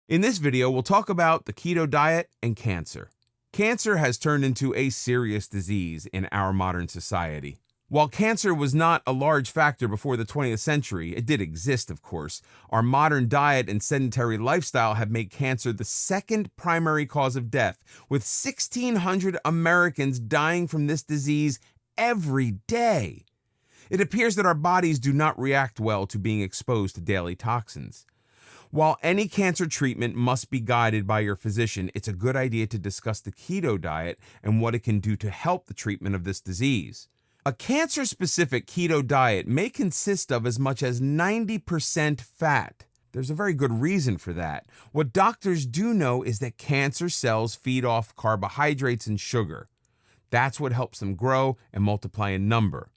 In this video, we'll talk about the keto diet and cancer. Cancer has turned into a serious disease in our modern society. While cancer was not a large factor before the 20th century, it did exist, of course. Our modern diet and sedentary lifestyle have made cancer the second primary cause of death, with 1,600 Americans dying from this disease every day. It appears that our bodies do not react well to being exposed to daily toxins. While any cancer treatment must be guided by your physician, it's a good idea to discuss the keto diet and what it can do to help the treatment of this disease. A cancer-specific keto diet may consist of as much as 90% fat. There's a very good reason for that. What doctors do know is that cancer cells feed off carbohydrates and sugar. That's what helps them grow and multiply in number.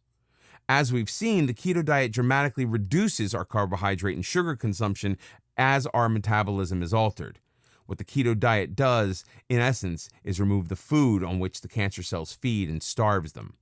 As we've seen, the keto diet dramatically reduces our carbohydrate and sugar consumption as our metabolism is altered. What the keto diet does, in essence, is remove the food on which the cancer cells feed and starves them.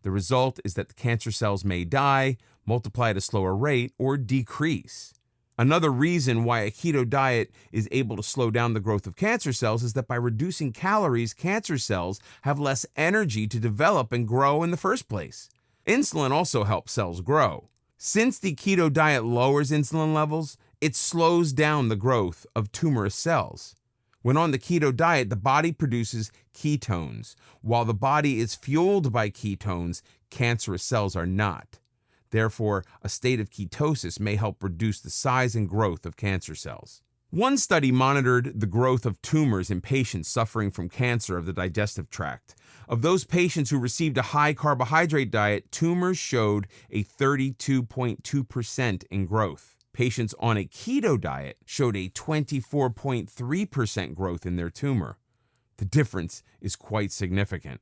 The result is that the cancer cells may die, multiply at a slower rate, or decrease. Another reason why a keto diet is able to slow down the growth of cancer cells is that by reducing calories, cancer cells have less energy to develop and grow in the first place. Insulin also helps cells grow. Since the keto diet lowers insulin levels, it slows down the growth of tumorous cells. When on the keto diet, the body produces ketones. While the body is fueled by ketones, cancerous cells are not. Therefore, a state of ketosis may help reduce the size and growth of cancer cells. One study monitored the growth of tumors in patients suffering from cancer of the digestive tract. Of those patients who received a high carbohydrate diet, tumors showed a 32.2% in growth. Patients on a keto diet showed a 24.3% growth in their tumor. The difference is quite significant.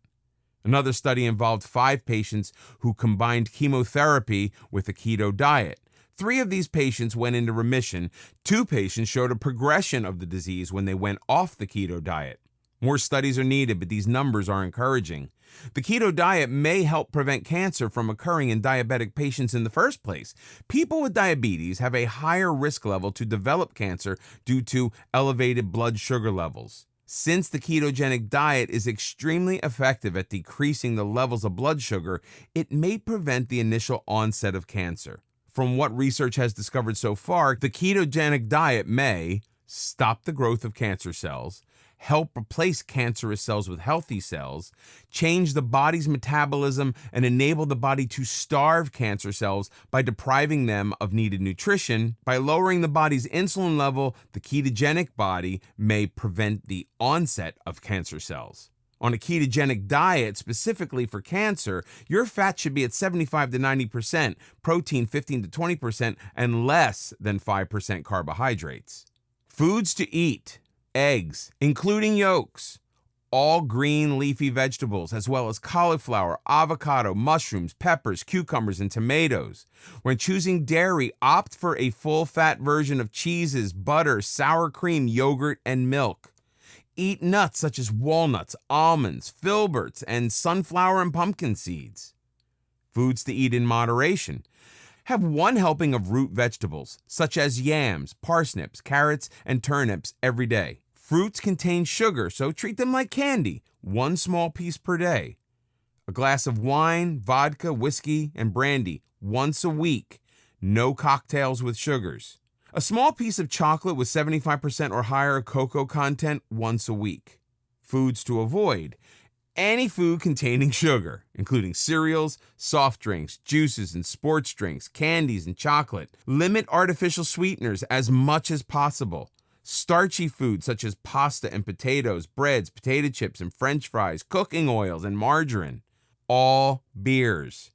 Another study involved 5 patients who combined chemotherapy with a keto diet. 3 of these patients went into remission. 2 patients showed a progression of the disease when they went off the keto diet. More studies are needed, but these numbers are encouraging. The keto diet may help prevent cancer from occurring in diabetic patients in the first place. People with diabetes have a higher risk level to develop cancer due to elevated blood sugar levels. Since the ketogenic diet is extremely effective at decreasing the levels of blood sugar, it may prevent the initial onset of cancer. From what research has discovered so far, the ketogenic diet may stop the growth of cancer cells, help replace cancerous cells with healthy cells, change the body's metabolism, and enable the body to starve cancer cells by depriving them of needed nutrition. By lowering the body's insulin level, the ketogenic body may prevent the onset of cancer cells. On a ketogenic diet, specifically for cancer, your fat should be at 75 to 90%, protein 15 to 20%, and less than 5% carbohydrates. Foods to eat: eggs, including yolks, all green leafy vegetables, as well as cauliflower, avocado, mushrooms, peppers, cucumbers, and tomatoes. When choosing dairy, opt for a full-fat version of cheeses, butter, sour cream, yogurt, and milk. Eat nuts such as walnuts, almonds, filberts, and sunflower and pumpkin seeds. Foods to eat in moderation: have 1 helping of root vegetables, such as yams, parsnips, carrots, and turnips every day. Fruits contain sugar, so treat them like candy, 1 small piece per day. A glass of wine, vodka, whiskey, and brandy once a week. No cocktails with sugars. A small piece of chocolate with 75% or higher cocoa content once a week. Foods to avoid: any food containing sugar, including cereals, soft drinks, juices and sports drinks, candies and chocolate. Limit artificial sweeteners as much as possible. Starchy foods such as pasta and potatoes, breads, potato chips and French fries, cooking oils and margarine. All beers.